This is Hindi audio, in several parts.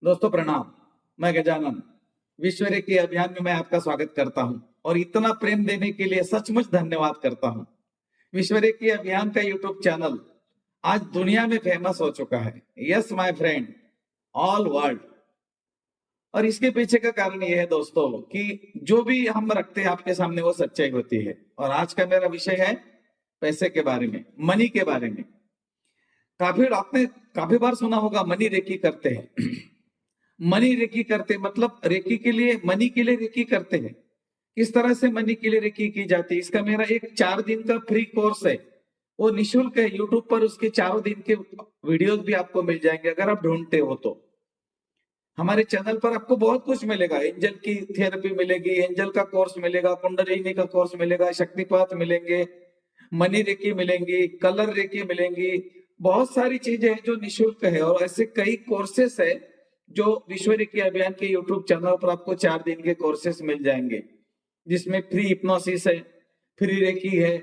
दोस्तों प्रणाम। मैं गजानन विश्व रेकी अभियान में मैं आपका स्वागत करता हूं और इतना प्रेम देने के लिए सचमुच धन्यवाद करता हूं। विश्व रेकी अभियान का यूट्यूब चैनल आज दुनिया में फेमस हो चुका है। Yes my friend, all world. और इसके पीछे का कारण यह है दोस्तों कि जो भी हम रखते हैं आपके सामने वो सच्चाई होती है। और आज का मेरा विषय है पैसे के बारे में, मनी के बारे में। आपने काफी बार सुना होगा मनी रेकी करते हैं। मनी रेकी करते मतलब रेकी के लिए, मनी के लिए रेकी करते हैं। किस तरह से मनी के लिए रेकी की जाती है, इसका मेरा एक 4 दिन का फ्री कोर्स है। वो निशुल्क है। यूट्यूब पर उसके 4 दिन के वीडियोस भी आपको मिल जाएंगे अगर आप ढूंढते हो तो। हमारे चैनल पर आपको बहुत कुछ मिलेगा। एंजल की थेरेपी मिलेगी, एंजल का कोर्स मिलेगा, कुंडलिनी का कोर्स मिलेगा, शक्तिपात मिलेंगे, मनी रेकी मिलेंगी, कलर रेकी मिलेंगी। बहुत सारी चीजें हैं जो निशुल्क है। और ऐसे कई कोर्सेस है जो विश्व रेकी अभियान के यूट्यूब चैनल पर आपको 4 दिन के कोर्सेस मिल जाएंगे, जिसमें फ्री हिप्नोसिस है, फ्री रेकी है,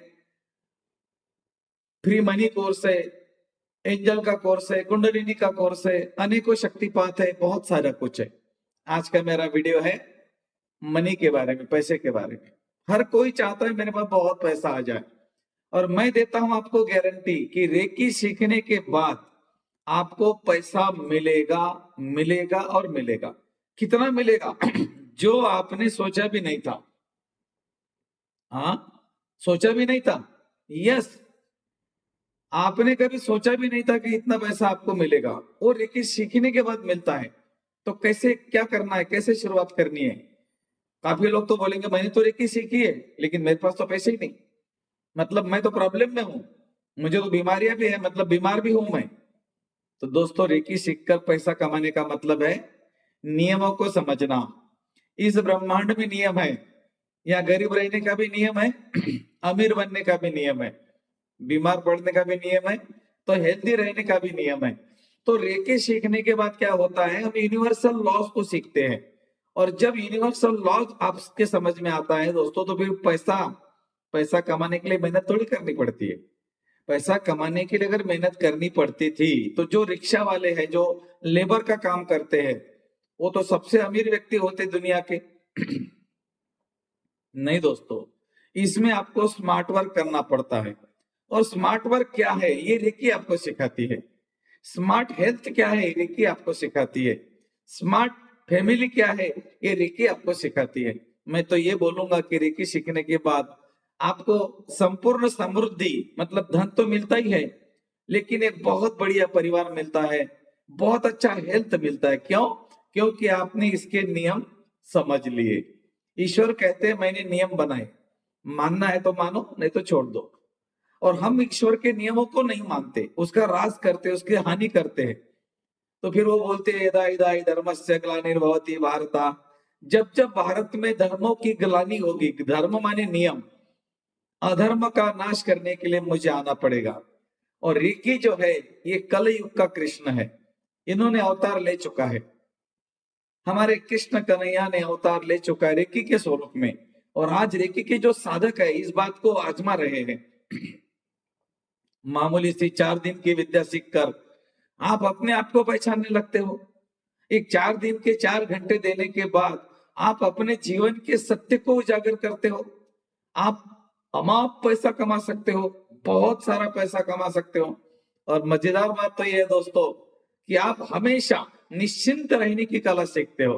फ्री मनी कोर्स है, एंजल का कोर्स है, कुंडलिनी का कोर्स है, अनेकों शक्तिपात है, बहुत सारा कुछ है। आज का मेरा वीडियो है मनी के बारे में, पैसे के बारे में। हर कोई चाहता है मेरे पास बहुत पैसा आ जाए, और मैं देता हूं आपको गारंटी कि रेकी सीखने के बाद आपको पैसा मिलेगा, मिलेगा और मिलेगा। कितना मिलेगा? जो आपने सोचा भी नहीं था। हाँ, सोचा भी नहीं था। यस, आपने कभी सोचा भी नहीं था कि इतना पैसा आपको मिलेगा। और रेकी सीखने के बाद मिलता है। तो कैसे, क्या करना है, कैसे शुरुआत करनी है? काफी लोग तो बोलेंगे मैंने तो रेकी सीखी है लेकिन मेरे पास तो पैसे ही नहीं, मतलब मैं तो प्रॉब्लम में हूं, मुझे तो बीमारियां भी है, मतलब बीमार भी हूं मैं। तो दोस्तों, रेकी सीखकर पैसा कमाने का मतलब है नियमों को समझना। इस ब्रह्मांड में नियम है। यहाँ गरीब रहने का भी नियम है, अमीर बनने का भी नियम है, बीमार पड़ने का भी नियम है, तो हेल्दी रहने का भी नियम है। तो रेकी सीखने के बाद क्या होता है, हम यूनिवर्सल लॉज को सीखते हैं। और जब यूनिवर्सल लॉज आपके समझ में आता है दोस्तों, तो फिर पैसा पैसा कमाने के लिए मेहनत थोड़ी करनी पड़ती है। पैसा कमाने के लिए अगर मेहनत करनी पड़ती थी तो जो रिक्शा वाले हैं, जो लेबर का काम करते हैं, वो तो सबसे अमीर व्यक्ति होते दुनिया के। नहीं दोस्तों, इसमें आपको स्मार्ट वर्क करना पड़ता है। और स्मार्ट वर्क क्या है, ये रेकी आपको सिखाती है। स्मार्ट हेल्थ क्या है, रेकी आपको सिखाती है। स्मार्ट फैमिली क्या है, ये रेकी आपको सिखाती है। मैं तो ये बोलूंगा कि रेकी सीखने के बाद आपको संपूर्ण समृद्धि, मतलब धन तो मिलता ही है, लेकिन एक बहुत बढ़िया परिवार मिलता है, बहुत अच्छा हेल्थ मिलता है। क्यों? क्योंकि आपने इसके नियम समझ लिए। ईश्वर कहते हैं मैंने नियम बनाए, मानना है तो मानो, नहीं तो छोड़ दो। और हम ईश्वर के नियमों को नहीं मानते, उसका राज करते, उसकी हानि करते हैं। तो फिर वो बोलते हैं यदा यदा हि धर्मस्य ग्लानिर्भवति भारत। जब जब भारत में धर्मों की ग्लानि होगी, धर्म माने नियम, अधर्म का नाश करने के लिए मुझे आना पड़ेगा। और रेकी जो है, ये कल युग का कृष्ण है। इन्होंने अवतार ले चुका है। हमारे कृष्ण कन्हैया ने अवतार ले चुका है रेकी के स्वरूप में। और आज रेकी के जो साधक है इस बात को आजमा रहे हैं। मामूली सी 4 दिन की विद्या सीखकर आप अपने आप को पहचानने लगते हो। एक 4 दिन के 4 घंटे देने के बाद आप अपने जीवन के सत्य को उजागर करते हो। आप अमाप पैसा कमा सकते हो, बहुत सारा पैसा कमा सकते हो। और मजेदार बात तो यह है दोस्तों कि आप हमेशा निश्चिंत रहने की कला सीखते हो।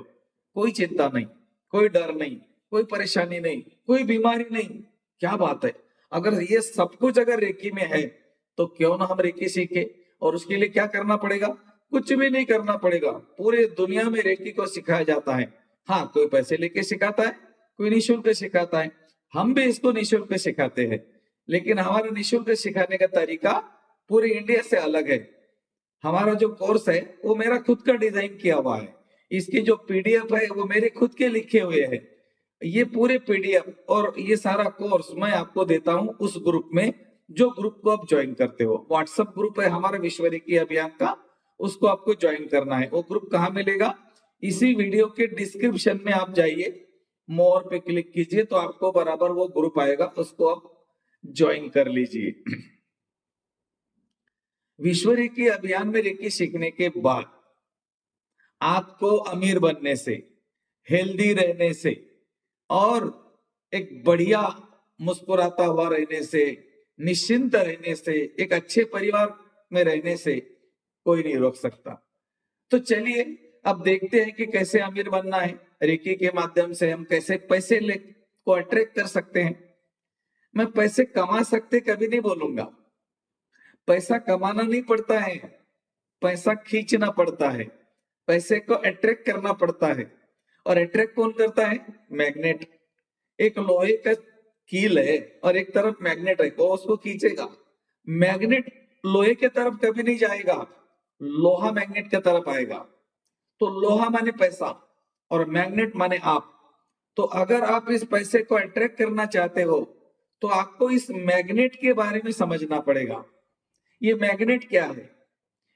कोई चिंता नहीं, कोई डर नहीं, कोई परेशानी नहीं, कोई बीमारी नहीं। क्या बात है! अगर ये सब कुछ अगर रेकी में है तो क्यों ना हम रेकी सीखे। और उसके लिए क्या करना पड़ेगा? कुछ भी नहीं करना पड़ेगा। पूरे दुनिया में रेकी को सिखाया जाता है। हाँ, कोई पैसे लेके सिखाता है, कोई निःशुल्क सिखाता है। हम भी इसको निःशुल्क सिखाते हैं, लेकिन हमारा निःशुल्क सिखाने का तरीका पूरे इंडिया से अलग है। हमारा जो कोर्स है वो मेरा खुद का डिजाइन किया हुआ है। इसकी जो पीडीएफ है वो मेरे खुद के लिखे हुए हैं। ये पूरे पीडीएफ और ये सारा कोर्स मैं आपको देता हूं उस ग्रुप में, जो ग्रुप को आप ज्वाइन करते हो। व्हाट्सएप ग्रुप है हमारा विश्व रेकी अभियान का, उसको आपको ज्वाइन करना है। वो ग्रुप कहाँ मिलेगा? इसी वीडियो के डिस्क्रिप्शन में आप जाइए, मोर पे क्लिक कीजिए तो आपको बराबर वो ग्रुप आएगा, उसको आप ज्वाइन कर लीजिए। विश्व रेकी अभियान में रेकी सीखने के बाद आपको अमीर बनने से, हेल्दी रहने से और एक बढ़िया मुस्कुराता हुआ रहने से, निश्चिंत रहने से, एक अच्छे परिवार में रहने से कोई नहीं रोक सकता। तो चलिए अब देखते हैं कि कैसे अमीर बनना है। रेकी के माध्यम से हम कैसे पैसे ले को अट्रैक्ट कर सकते हैं। मैं पैसे कमा सकते कभी नहीं बोलूंगा। पैसा कमाना नहीं पड़ता है, पैसा खींचना पड़ता है, पैसे को अट्रैक्ट करना पड़ता है। और अट्रैक्ट कौन करता है? मैग्नेट। एक लोहे का कील है और एक तरफ मैग्नेट है, वो उसको खींचेगा। मैग्नेट लोहे के तरफ कभी नहीं जाएगा, लोहा मैग्नेट के तरफ आएगा। तो लोहा माने पैसा और मैग्नेट माने आप। तो अगर आप इस पैसे को अट्रैक्ट करना चाहते हो तो आपको इस मैग्नेट के बारे में समझना पड़ेगा। ये मैग्नेट क्या है?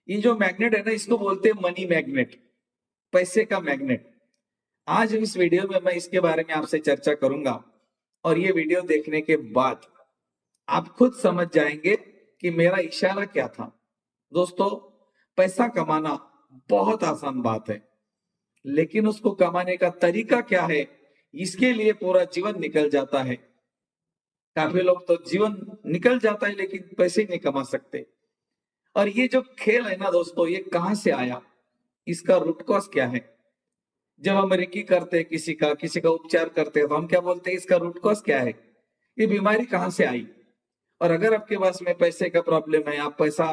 ये जो मैग्नेट है ना, इसको बोलते हैं मनी मैग्नेट, पैसे का मैग्नेट। आज इस वीडियो में मैं इसके बारे में आपसे चर्चा करूंगा और ये वीडियो देखने के बाद आप खुद समझ जाएंगे कि मेरा इशारा क्या था। दोस्तों, पैसा कमाना बहुत आसान बात है, लेकिन उसको कमाने का तरीका क्या है, इसके लिए पूरा जीवन निकल जाता है। काफी लोग तो जीवन निकल जाता है लेकिन पैसे नहीं कमा सकते। और ये जो खेल है ना दोस्तों, ये कहां से आया, इसका रूट कॉज क्या है? जब हम रेकी करते हैं, किसी का उपचार करते हैं, तो हम क्या बोलते हैं, इसका रूट कॉज क्या है, ये बीमारी कहां से आई? और अगर आपके पास में पैसे का प्रॉब्लम है, आप पैसा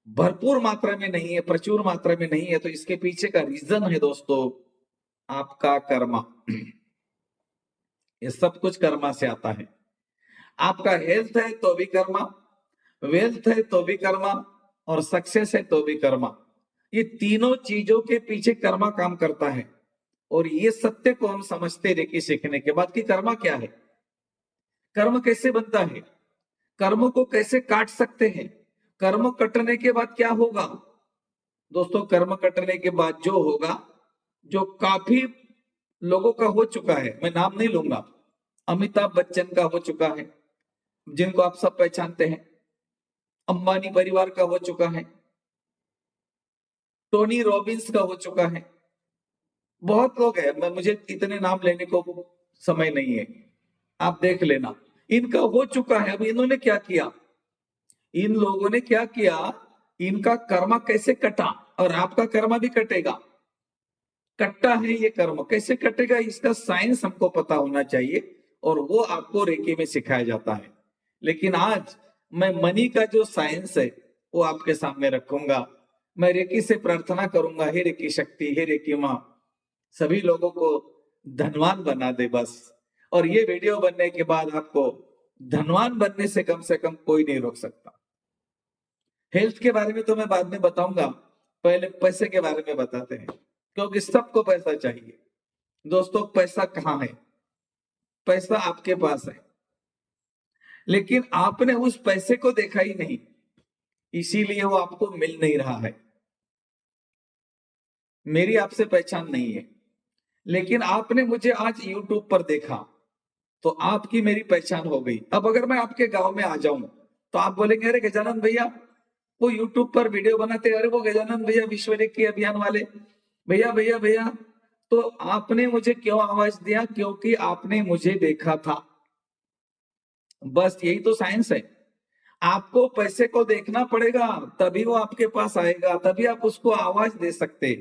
भरपूर मात्रा में नहीं है, प्रचुर मात्रा में नहीं है, तो इसके पीछे का रीजन है दोस्तों आपका कर्मा। ये सब कुछ कर्मा से आता है। आपका हेल्थ है तो भी कर्मा, वेल्थ है तो भी कर्मा, और सक्सेस है तो भी कर्मा। ये तीनों चीजों के पीछे कर्मा काम करता है। और ये सत्य को हम समझते रेकी सीखने के बाद कि कर्मा क्या है, कर्म कैसे बनता है, कर्म को कैसे काट सकते हैं, कर्म कटने के बाद क्या होगा। दोस्तों, कर्म कटने के बाद जो होगा, जो काफी लोगों का हो चुका है, मैं नाम नहीं लूंगा, अमिताभ बच्चन का हो चुका है, जिनको आप सब पहचानते हैं, अंबानी परिवार का हो चुका है, टोनी रॉबिन्स का हो चुका है, बहुत लोग हैं, मैं मुझे इतने नाम लेने को समय नहीं है, आप देख लेना। इनका हो चुका है। अब इन्होंने क्या किया, इन लोगों ने क्या किया, इनका कर्मा कैसे कटा, और आपका कर्मा भी कटेगा। कट्टा है ये कर्म, कैसे कटेगा इसका साइंस हमको पता होना चाहिए, और वो आपको रेकी में सिखाया जाता है। लेकिन आज मैं मनी का जो साइंस है वो आपके सामने रखूंगा। मैं रेकी से प्रार्थना करूंगा, हे रेकी शक्ति, हे रेकी माँ, सभी लोगों को धनवान बना दे बस। और ये वीडियो बनने के बाद आपको धनवान बनने से कम कोई नहीं रोक सकता। हेल्थ के बारे में तो मैं बाद में बताऊंगा, पहले पैसे के बारे में बताते हैं, क्योंकि सबको पैसा चाहिए। दोस्तों, पैसा कहाँ है? पैसा आपके पास है, लेकिन आपने उस पैसे को देखा ही नहीं, इसीलिए वो आपको मिल नहीं रहा है। मेरी आपसे पहचान नहीं है, लेकिन आपने मुझे आज यूट्यूब पर देखा तो आपकी मेरी पहचान हो गई। अब अगर मैं आपके गांव में आ जाऊं तो आप बोलेंगे, अरे गजानन भैया वो यूट्यूब पर वीडियो बनाते, अरे वो गजानन भैया विश्व रेकी अभियान वाले, भैया भैया भैया। तो आपने मुझे क्यों आवाज दिया? क्योंकि आपने मुझे देखा था। बस यही तो साइंस है। आपको पैसे को देखना पड़ेगा, तभी वो आपके पास आएगा, तभी आप उसको आवाज दे सकते।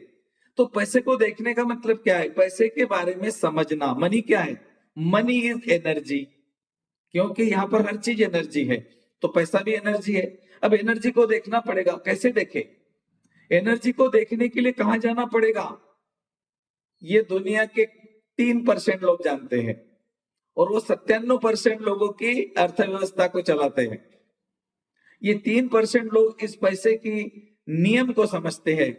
तो पैसे को देखने का मतलब क्या है? पैसे के बारे में समझना। मनी क्या है? मनी इज एनर्जी, क्योंकि यहाँ पर हर चीज एनर्जी है, तो पैसा भी एनर्जी है। अब एनर्जी को देखना पड़ेगा, कैसे देखे? एनर्जी को देखने के लिए कहाँ जाना पड़ेगा? ये दुनिया के 3% लोग जानते हैं, और वो 97% लोगों की अर्थव्यवस्था को चलाते हैं। ये 3% लोग इस पैसे की नियम को समझते हैं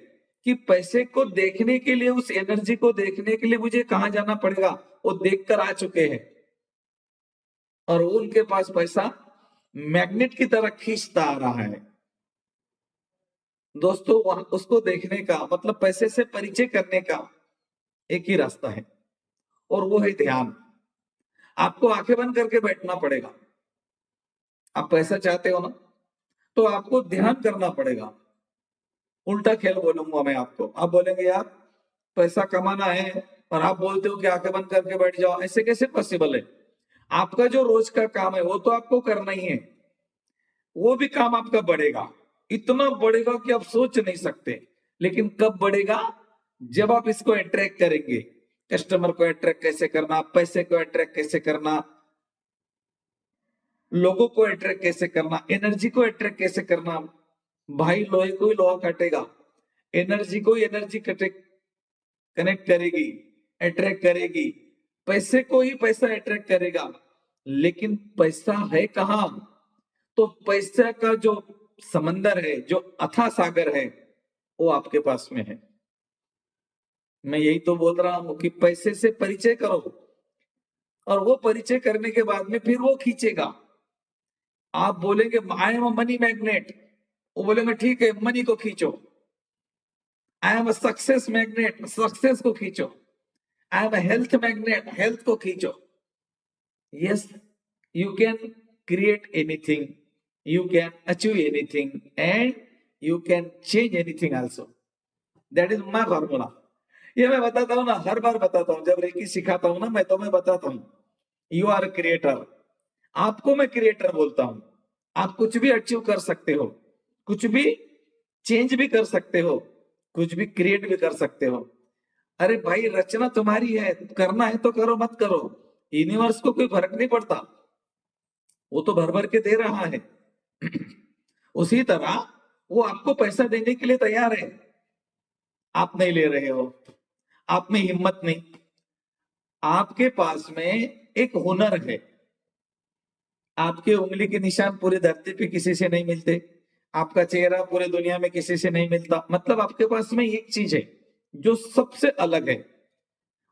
कि पैसे को देखने के लिए, उस एनर्जी को देखने के लिए मुझे कहां जाना पड़ेगा, वो देखकर आ चुके हैं। और उनके पास पैसा मैग्नेट की तरह खींचता आ रहा है। दोस्तों, वहां उसको देखने का मतलब पैसे से परिचय करने का एक ही रास्ता है, और वो है ध्यान। आपको आंखें बंद करके बैठना पड़ेगा। आप पैसा चाहते हो ना, तो आपको ध्यान करना पड़ेगा। उल्टा खेल बोलूंगा मैं आपको। आप बोलेंगे यार पैसा कमाना है और आप बोलते हो कि आंखें बंद करके बैठ जाओ, ऐसे कैसे पॉसिबल है? आपका जो रोज का काम है वो तो आपको करना ही है, वो भी काम आपका बढ़ेगा, इतना बढ़ेगा कि आप सोच नहीं सकते। लेकिन कब बढ़ेगा? जब आप इसको अट्रैक्ट करेंगे। कस्टमर को अट्रैक्ट कैसे करना, पैसे को अट्रैक्ट कैसे करना, लोगों को अट्रैक्ट कैसे करना, एनर्जी को अट्रैक्ट कैसे करना। भाई लोहे को ही लोहा काटेगा, एनर्जी को ही एनर्जी कनेक्ट करेगी, अट्रैक्ट करेगी, पैसे को ही पैसा अट्रैक्ट करेगा। लेकिन पैसा है कहाँ? तो पैसा का जो समंदर है, जो अथाह सागर है, वो आपके पास में है। मैं यही तो बोल रहा हूं कि पैसे से परिचय करो, और वो परिचय करने के बाद में फिर वो खींचेगा। आप बोलेंगे I am a money magnet, वो बोलेंगे ठीक है मनी को खींचो। I am a success magnet, success को खींचो। I am a health magnet, health को खींचो। Yes, you can create anything, you can achieve anything, and you can change anything also. That is my formula. ये मैं बताता हूँ ना, हर बार बताता हूँ जब रेकी सिखाता हूँ ना मैं, तो मैं बताता हूँ यू आर क्रिएटर। आपको मैं क्रिएटर बोलता हूँ। आप कुछ भी अचीव कर सकते हो, कुछ भी चेंज भी कर सकते हो, कुछ भी क्रिएट भी कर सकते हो। अरे भाई रचना तुम्हारी है, करना है तो करो, मत करो, यूनिवर्स को कोई फर्क नहीं पड़ता, वो तो भर भर के दे रहा है। उसी तरह वो आपको पैसा देने के लिए तैयार है, आप नहीं ले रहे हो, आप में हिम्मत नहीं। आपके पास में एक हुनर है, आपके उंगली के निशान पूरी धरती पे किसी से नहीं मिलते, आपका चेहरा पूरे दुनिया में किसी से नहीं मिलता। मतलब आपके पास में एक चीज है जो सबसे अलग है,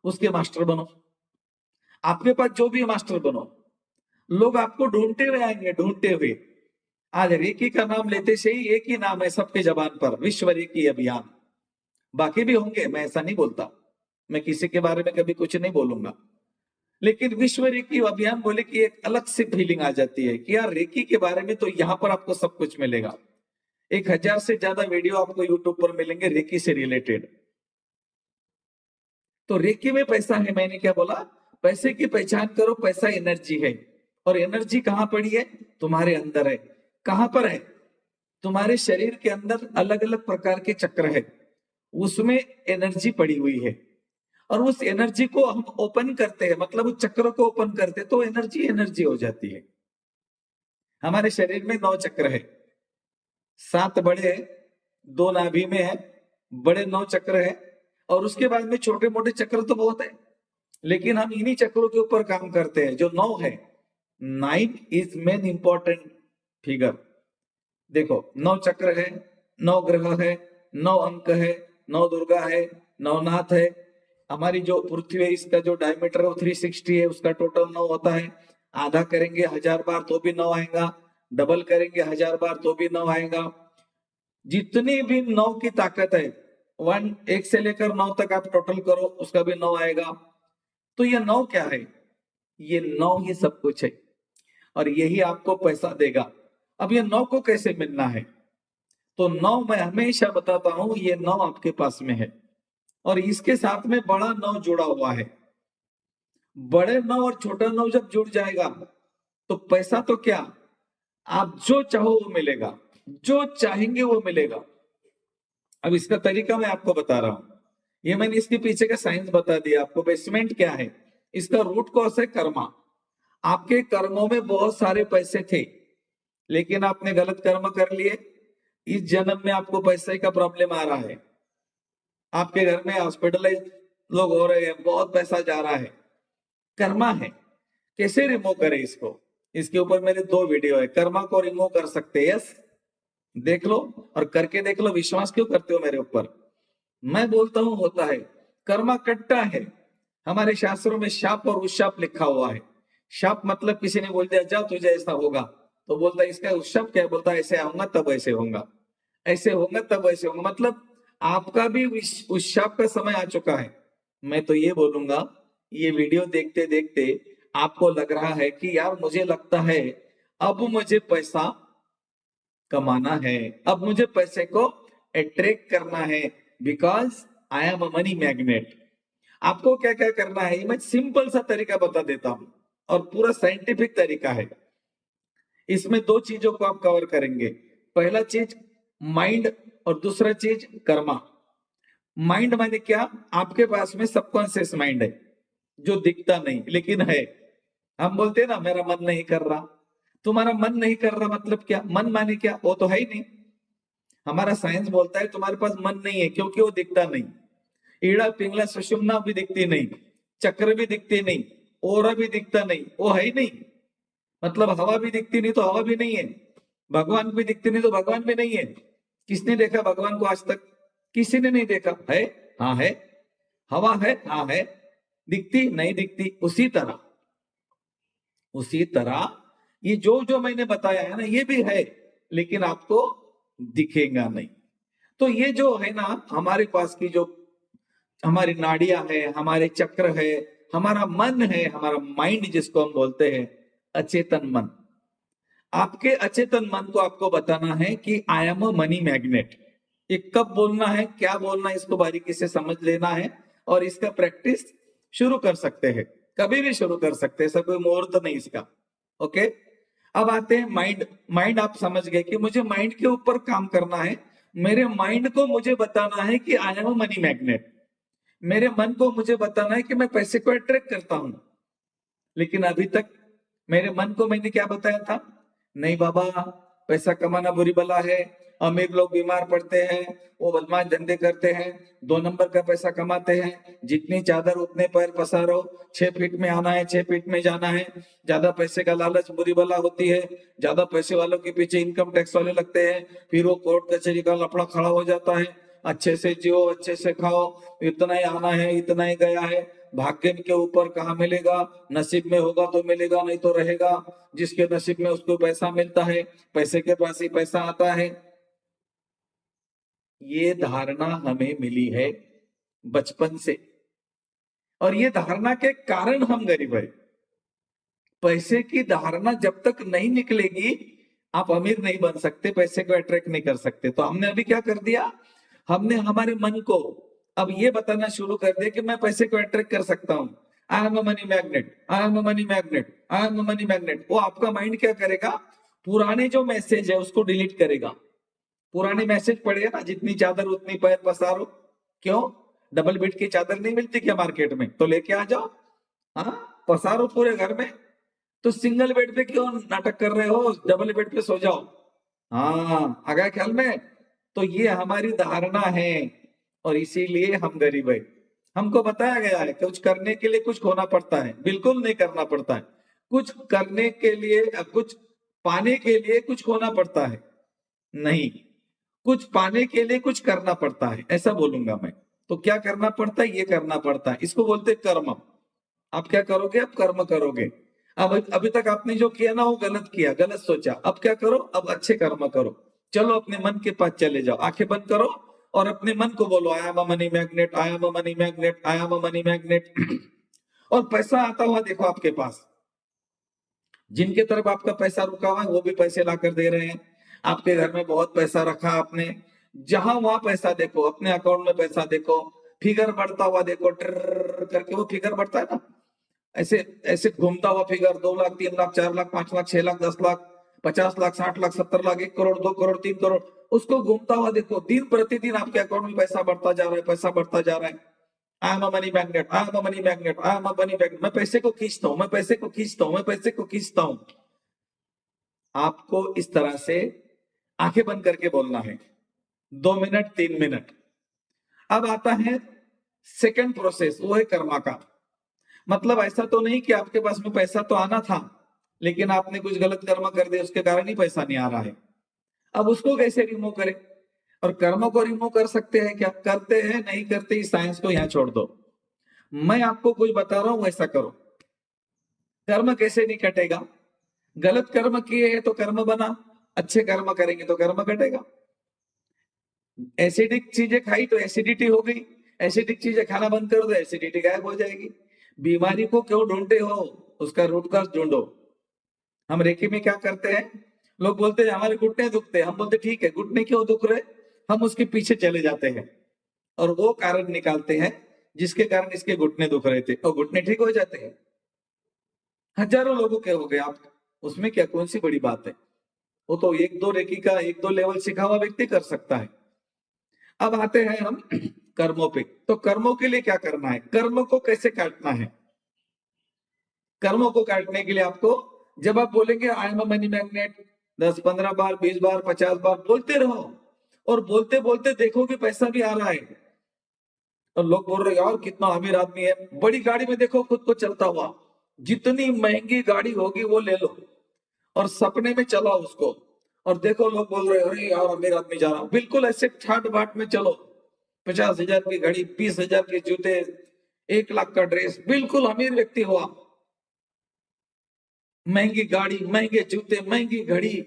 उसके मास्टर बनो। आपके पास जो भी मास्टर बनो, लोग आपको ढूंढते हुए आएंगे, ढूंढते हुए। आज रेकी का नाम लेते से ही एक ही नाम है सबके जबान पर, विश्व रेकी अभियान। बाकी भी होंगे, मैं ऐसा नहीं बोलता, मैं किसी के बारे में कभी कुछ नहीं बोलूंगा, लेकिन विश्व रेकी अभियान बोले कि एक अलग सी फीलिंग आ जाती है कि यार रेकी के बारे में तो यहाँ पर आपको सब कुछ मिलेगा। 1000 से ज्यादा वीडियो आपको यूट्यूब पर मिलेंगे रेकी से रिलेटेड। तो रेकी में पैसा है, मैंने क्या बोला? पैसे की पहचान करो, पैसा एनर्जी है। और एनर्जी कहां पड़ी है? तुम्हारे अंदर है। कहां पर है? तुम्हारे शरीर के अंदर अलग अलग प्रकार के चक्र है, उसमें एनर्जी पड़ी हुई है। और उस एनर्जी को हम ओपन करते हैं, मतलब उस चक्र को ओपन करते हैं, तो एनर्जी एनर्जी हो जाती है। हमारे शरीर में 9 चक्र है, 7 बड़े हैं, 2 नाभि में है, बड़े 9 चक्र है। और उसके बाद में छोटे मोटे चक्र तो बहुत है, लेकिन हम इन्हीं चक्रों के ऊपर काम करते हैं जो 9 है। 9 इज मेन इंपॉर्टेंट फिगर। देखो 9 चक्र है, 9 ग्रह है, 9 अंक है, 9 दुर्गा है, नवनाथ है। हमारी जो पृथ्वी है इसका जो डायमीटर है वो 360 है, उसका टोटल 9 होता है। आधा करेंगे 1000 बार तो भी 9 आएगा, डबल करेंगे 1000 बार तो भी 9 आएगा। जितनी भी 9 की ताकत है, 1 से लेकर 9 तक आप टोटल करो, उसका भी 9 आएगा। तो ये 9 क्या है? ये 9 ही सब कुछ है, और यही आपको पैसा देगा। अब ये 9 को कैसे मिलना है? तो 9 मैं हमेशा बताता हूं, ये 9 आपके पास में है, और इसके साथ में बड़ा 9 जुड़ा हुआ है। बड़े 9 और छोटा 9 जब जुड़ जाएगा तो पैसा तो क्या, आप जो चाहो वो मिलेगा, जो चाहेंगे वो मिलेगा। अब इसका तरीका मैं आपको बता रहा हूं, ये मैंने इसके पीछे का साइंस बता दिया आपको। बेसमेंट क्या है? इसका रूट कॉज है कर्मा। आपके कर्मों में बहुत सारे पैसे थे, लेकिन आपने गलत कर्म कर लिए, इस जन्म में आपको पैसे का प्रॉब्लम आ रहा है। आपके घर में हॉस्पिटलाइज लोग हो रहे हैं, बहुत पैसा जा रहा है, कर्मा है। कैसे रिमूव करें इसको? इसके ऊपर मेरे 2 वीडियो है, कर्मा को रिमूव कर सकते हैं। यस, देख लो और करके देख लो। विश्वास क्यों करते हो मेरे ऊपर? मैं बोलता हूं होता है। कर्मा कट्टा है। हमारे शास्त्रों में शाप और उशाप लिखा हुआ है। शाप मतलब किसी ने बोल दिया जा तुझे ऐसा होगा, तो बोलता है इसका उशाप क्या है? बोलता है ऐसे आऊंगा तब ऐसे होगा, ऐसे होगा तब ऐसे होगा। मतलब आपका भी उस शाप का समय आ चुका है। मैं तो ये बोलूंगा, ये वीडियो देखते देखते आपको लग रहा है कि यार मुझे लगता है अब मुझे पैसा कमाना है, अब मुझे पैसे को अट्रैक्ट करना है, because I am a money magnet. आपको क्या क्या करना है मैं सिंपल सा तरीका बता देता हूं, और पूरा साइंटिफिक तरीका है। इसमें दो चीजों को आप कवर करेंगे। पहला चीज माइंड, और दूसरा चीज कर्मा। माइंड माने क्या? आपके पास में सबकॉन्शियस माइंड है जो दिखता नहीं लेकिन है। हम बोलते हैं ना मेरा मन नहीं कर रहा। तुम्हारा मन नहीं कर रहा मतलब क्या? मन माने क्या? वो तो है ही नहीं। हमारा साइंस बोलता है तुम्हारे पास मन नहीं है क्योंकि वो दिखता नहीं। ईड़ा पिंगला सुषुम्ना भी दिखती नहीं, चक्र भी दिखती नहीं, ओरा भी दिखता नहीं, वो है ही नहीं। मतलब हवा भी दिखती नहीं तो हवा भी नहीं है, भगवान भी दिखते नहीं तो भगवान भी नहीं है। किसने देखा भगवान को आज तक? किसी ने नहीं देखा है। हाँ है। हवा है, हाँ है। दिखती नहीं दिखती। उसी तरह ये जो जो मैंने बताया है ना ये भी है, लेकिन आपको दिखेगा नहीं। तो ये जो है ना हमारे पास की जो हमारी नाड़ियां है, हमारे चक्र है, हमारा मन है, हमारा माइंड जिसको हम बोलते हैं, अचेतन मन। आपके अचेतन मन को आपको बताना है कि I am a money magnet. ये कब बोलना है, क्या बोलना है, इसको बारीकी से समझ लेना है, और इसका प्रैक्टिस शुरू कर सकते हैं। कभी भी शुरू कर सकते हैं, ऐसा कोई मुहूर्त नहीं इसका। ओके। अब आते हैं माइंड। माइंड आप समझ गए कि मुझे माइंड के ऊपर काम करना है। मेरे माइंड को मुझे बताना है कि I am a money magnet. मेरे मन को मुझे बताना है कि मैं पैसे को अट्रैक्ट करता हूं। लेकिन अभी तक मेरे मन को मैंने क्या बताया था? नहीं बाबा, पैसा कमाना बुरी बला है, अमीर लोग बीमार पड़ते हैं, वो बदमाश धंधे करते हैं, 2 नंबर का पैसा कमाते हैं, जितनी चादर उतने पैर पसारो, 6 फीट में आना है, 6 फीट में जाना है। ज्यादा पैसे का लालच बुरी बला होती है। ज्यादा पैसे वालों के पीछे इनकम टैक्स वाले लगते हैं, फिर वो कोर्ट कचहरी का लफड़ा खड़ा हो जाता है। अच्छे से जियो, अच्छे से खाओ, इतना ही आना है, इतना ही गया है। भाग्य के ऊपर कहाँ मिलेगा? नसीब में होगा तो मिलेगा, नहीं तो रहेगा। जिसके नसीब में उसको पैसा मिलता है, पैसे के पास ही पैसा आता है। ये धारणा हमें मिली है बचपन से, और ये धारणा के कारण हम गरीब है। पैसे की धारणा जब तक नहीं निकलेगी, आप अमीर नहीं बन सकते, पैसे को अट्रैक्ट नहीं कर सकते। तो हमने अभी क्या कर दिया? हमने हमारे मन को अब ये बताना शुरू कर दिया कि मैं पैसे को अट्रैक्ट कर सकता हूं। I am a money magnet, I am a money magnet, I am a money magnet. वो आपका माइंड क्या करेगा? पुराने जो मैसेज है उसको डिलीट करेगा। पुराने मैसेज पढ़े ना, जितनी चादर उतनी पैर पसारो। क्यों? डबल बेड की चादर नहीं मिलती क्या मार्केट में? तो लेके आ जाओ, हाँ, पसारो पूरे घर में। तो सिंगल बेड पे क्यों नाटक कर रहे हो? डबल बेड पे सो जाओ। हाँ, आ गया ख्याल में? तो ये हमारी धारणा है, और इसीलिए हम गरीब है। हमको बताया गया है कुछ करने के लिए कुछ खोना पड़ता है, बिल्कुल नहीं करना पड़ता है। कुछ करने के लिए कुछ पाने के लिए कुछ खोना पड़ता है, नहीं। कुछ पाने के लिए कुछ करना पड़ता है, ऐसा बोलूंगा मैं। तो क्या करना पड़ता है? ये करना पड़ता है, इसको बोलते हैं कर्म। आप क्या करोगे? आप कर्म करोगे। अब अभी तक आपने जो किया ना वो गलत किया, गलत सोचा। अब क्या करो? अब अच्छे कर्म करो। चलो अपने मन के पास चले जाओ, आंखें बंद करो, और अपने मन को बोलो I am a money magnet, I am a money magnet, I am a money magnet. और पैसा आता हुआ देखो आपके पास। जिनके तरफ आपका पैसा रुका हुआ है वो भी पैसे ला कर दे रहे हैं। आपके घर में बहुत पैसा रखा आपने, जहां वहां पैसा देखो, अपने अकाउंट में पैसा देखो, फिगर बढ़ता हुआ देखो, ट्र करके वो फिगर बढ़ता है ना, ऐसे ऐसे घूमता हुआ फिगर। 2 लाख, 3 लाख, 4 लाख, 5 लाख, 6 लाख, 10 लाख, 50 लाख, 60 लाख, 70 लाख, 1 करोड़, 2 करोड़, 3 करोड़, उसको घूमता हुआ देखो। दिन प्रतिदिन आपके अकाउंट में पैसा बढ़ता जा रहा है, पैसा बढ़ता जा रहा है। I am a money magnet, I am a money magnet, I am a money magnet. मैं पैसे को खींचता हूँ, मैं पैसे को खींचता हूँ, मैं पैसे को खींचता हूँ। आपको इस तरह से आंखें बंद करके बोलना है, 2 मिनट, 3 मिनट। अब आता है सेकंड प्रोसेस, वो है कर्मा का। मतलब ऐसा तो नहीं कि आपके पास में पैसा तो आना था, लेकिन आपने कुछ गलत कर्म कर दिया, उसके कारण ही पैसा नहीं आ रहा है। अब उसको कैसे रिमूव करें? और कर्म को रिमूव कर सकते हैं क्या? करते हैं, नहीं करते, इस साइंस को यहाँ छोड़ दो। मैं आपको कुछ बता रहा हूं, वैसा करो। कर्म कैसे नहीं कटेगा? गलत कर्म किए हैं तो कर्म बना, अच्छे कर्म करेंगे तो कर्म कटेगा। एसिडिक चीजें खाई तो एसिडिटी हो गई, एसिडिक चीजें खाना बंद करो तो एसिडिटी गायब हो जाएगी। बीमारी को क्यों ढूंढते हो? उसका रूट कॉज ढूंढो। हम रेकी में क्या करते हैं? लोग बोलते हैं हमारे घुटने दुखते हैं, हम बोलते ठीक है, घुटने क्यों दुख रहे? हम उसके पीछे चले जाते हैं और वो कारण निकालते हैं जिसके कारण इसके घुटने दुख रहे थे और घुटने ठीक हो जाते हैं। हजारों लोगों के हो गए, आप उसमें क्या कौन सी बड़ी बात है? वो तो एक दो रेकी का एक दो लेवल सीखा हुआ व्यक्ति कर सकता है। अब आते हैं हम कर्मों पे। तो कर्मों के लिए क्या करना है, कर्म को कैसे काटना है? कर्मों को काटने के लिए आपको, जब आप बोलेंगे I am a money magnet 10-15 बार 20 बार 50 बार बोलते रहो और बोलते बोलते देखो कि पैसा भी आ रहा है। और लोग बोल रहे यार कितना अमीर आदमी है, बड़ी गाड़ी में देखो खुद को चलता हुआ, जितनी महंगी गाड़ी होगी वो ले लो और सपने में चलाओ उसको और देखो लोग बोल रहे अरे यार अमीर आदमी जा रहा हूं। बिल्कुल ऐसे ठाट बाट में चलो, 50,000 की घड़ी, 20,000 के जूते, 1 लाख का ड्रेस, बिल्कुल अमीर व्यक्ति हो आप। महंगी गाड़ी, महंगे जूते, महंगी घड़ी,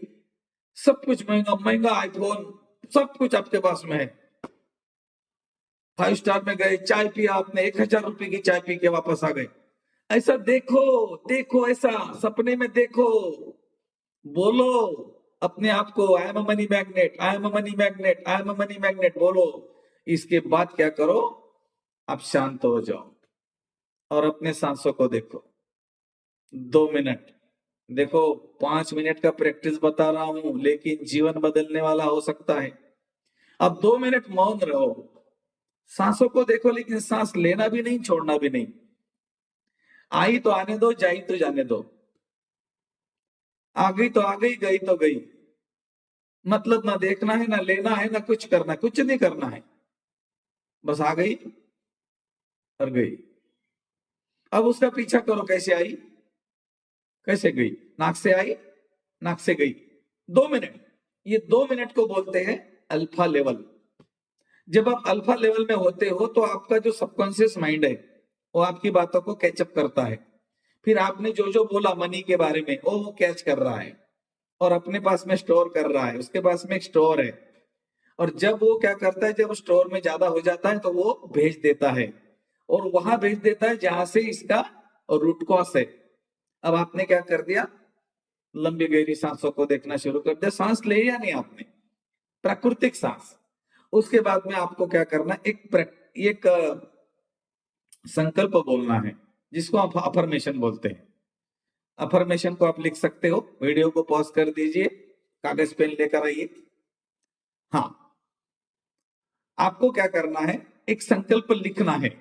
सब कुछ महंगा, महंगा आईफोन, सब कुछ आपके पास में है। 5 स्टार में गए, चाय पिया आपने, 1,000 रुपए की चाय पी के वापस आ गए। ऐसा देखो, देखो ऐसा सपने में देखो, बोलो अपने आप को I am a money magnet, I am a money magnet, I am a money magnet बोलो। इसके बाद क्या करो, आप शांत हो जाओ और अपने सांसों को देखो। 2 मिनट देखो, 5 मिनट का प्रैक्टिस बता रहा हूं लेकिन जीवन बदलने वाला हो सकता है। अब 2 मिनट मौन रहो, सांसों को देखो लेकिन सांस लेना भी नहीं छोड़ना भी नहीं। आई तो आने दो, जाई तो जाने दो, आ गई तो आ गई, गई तो गई। मतलब ना देखना है ना लेना है ना कुछ करना, कुछ नहीं करना है, बस आ गई और गई। अब उसका पीछा करो, कैसे आई कैसे गई, नाक से आई नाक से गई। 2 मिनट, ये 2 मिनट को बोलते हैं अल्फा लेवल। जब आप अल्फा लेवल में होते हो तो आपका जो सबकॉन्शियस माइंड है वो आपकी बातों को कैचअप करता है। फिर आपने जो जो बोला मनी के बारे में वो कैच कर रहा है और अपने पास में स्टोर कर रहा है, उसके पास में एक स्टोर है। और जब वो क्या करता है, जब स्टोर में ज्यादा हो जाता है तो वो भेज देता है और वहां भेज देता है जहां से इसका रूट कॉज है। अब आपने क्या कर दिया, लंबी गहरी सांसों को देखना शुरू कर दिया, सांस ले या नहीं आपने, प्राकृतिक सांस। उसके बाद में आपको क्या करना, एक संकल्प बोलना है जिसको आप अफर्मेशन बोलते हैं। अफर्मेशन को आप लिख सकते हो, वीडियो को पॉज कर दीजिए, कागज पेन लेकर आइए। हाँ, आपको क्या करना है, एक संकल्प लिखना है,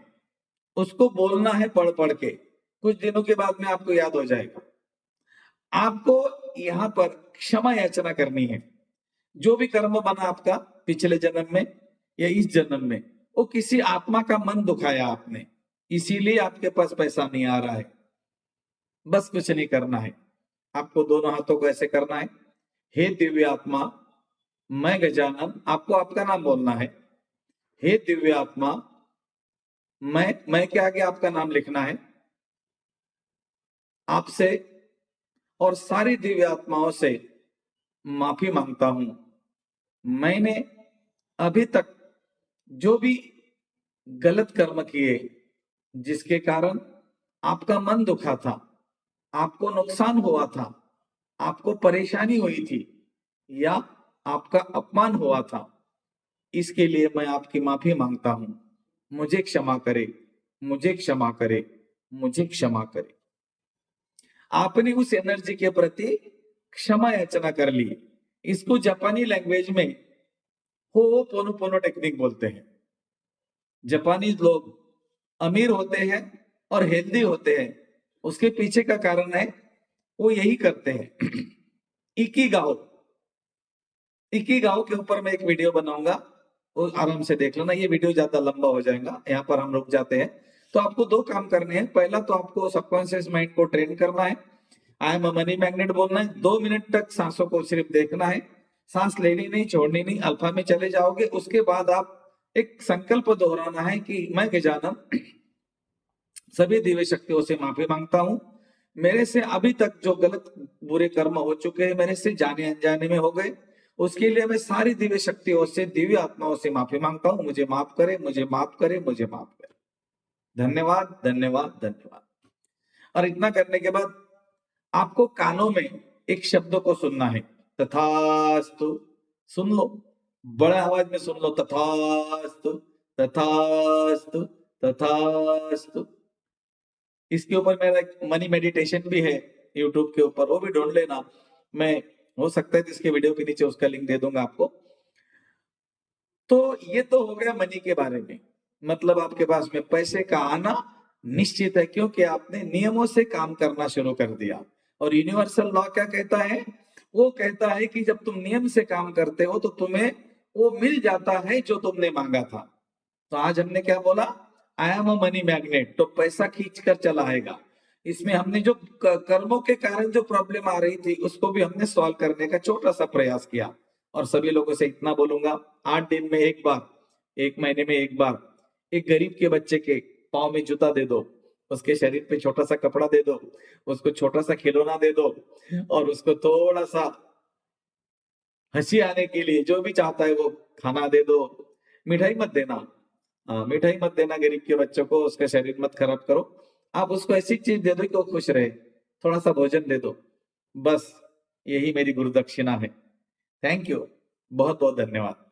उसको बोलना है पढ़ पढ़ के, कुछ दिनों के बाद में आपको याद हो जाएगा। आपको यहाँ पर क्षमा याचना करनी है। जो भी कर्म बना आपका पिछले जन्म में या इस जन्म में, वो किसी आत्मा का मन दुखाया आपने, इसीलिए आपके पास पैसा नहीं आ रहा है। बस कुछ नहीं करना है, आपको दोनों हाथों को ऐसे करना है, हे दिव्य आत्मा मैं गजानन, आपको आपका नाम बोलना है। हे दिव्य आत्मा मैं के आगे आपका नाम लिखना है, आपसे और सारी दिव्य आत्माओं से माफी मांगता हूं। मैंने अभी तक जो भी गलत कर्म किए जिसके कारण आपका मन दुखा था, आपको नुकसान हुआ था, आपको परेशानी हुई थी या आपका अपमान हुआ था, इसके लिए मैं आपकी माफी मांगता हूं। मुझे क्षमा करे, मुझे क्षमा करे, मुझे क्षमा करे। आपने उस एनर्जी के प्रति क्षमा याचना कर ली। इसको जापानी लैंग्वेज में होओपोनोपोनो टेक्निक बोलते हैं। जापानीज लोग अमीर होते हैं और हेल्दी होते हैं, उसके पीछे का कारण है वो यही करते हैं। इकिगाओ, इकिगाओ के ऊपर मैं एक वीडियो बनाऊंगा, वो आराम से देख लेना, ये वीडियो ज्यादा लंबा हो जाएगा, यहाँ पर हम रुक जाते हैं। तो आपको 2 काम करने हैं, पहला तो आपको सबकॉन्शियस माइंड को ट्रेन करना है, I am a money magnet बोलना है, 2 मिनट तक सांसों को सिर्फ देखना है, सांस लेनी नहीं छोड़नी नहीं, अल्फा में चले जाओगे। उसके बाद आप एक संकल्प दोहराना है कि मैं गजानन सभी दिव्य शक्तियों से माफी मांगता हूं, मेरे से अभी तक जो गलत बुरे कर्म हो चुके हैं, मेरे से जाने अनजाने में हो गए, उसके लिए मैं सारी दिव्य शक्तियों से दिव्य आत्माओं से माफी मांगता हूं। मुझे माफ करे, मुझे माफ करे, मुझे माफ करे। धन्यवाद धन्यवाद धन्यवाद। और इतना करने के बाद आपको कानों में एक शब्द को सुनना है, तथास्तु, सुन लो, बड़ा आवाज में सुन लो, तथास्तु तथास्तु तथास्तु। इसके ऊपर मेरा एक मनी मेडिटेशन भी है यूट्यूब के ऊपर, वो भी ढूंढ लेना। मैं हो सकता है तो इसके वीडियो के नीचे उसका लिंक दे दूंगा आपको। तो ये तो हो गया मनी के बारे में, मतलब आपके पास में पैसे का आना निश्चित है, क्योंकि आपने नियमों से काम करना शुरू कर दिया। और यूनिवर्सल लॉ क्या कहता है? वो कहता है कि जब तुम नियम से काम करते हो तो तुम्हें वो मिल जाता है जो तुमने मांगा था। तो आज हमने क्या बोला? I am a money magnet, तो पैसा खींच कर चला आएगा। इसमें हमने जो कर्मों के कारण जो प्रॉब्लम आ रही थी उसको भी हमने सॉल्व करने का छोटा सा प्रयास किया। और सभी लोगों से इतना बोलूंगा, 8 दिन में एक बार, 1 महीने में एक बार, एक गरीब के बच्चे के पाँव में जूता दे दो, उसके शरीर पे छोटा सा कपड़ा दे दो, उसको छोटा सा खिलौना दे दो, और उसको थोड़ा सा हंसी आने के लिए जो भी चाहता है वो खाना दे दो। मिठाई मत देना, मिठाई मत देना गरीब के बच्चों को, उसका शरीर मत खराब करो। आप उसको ऐसी चीज दे दो कि वो खुश रहे, थोड़ा सा भोजन दे दो, बस यही मेरी गुरु दक्षिणा है। थैंक यू, बहुत बहुत धन्यवाद।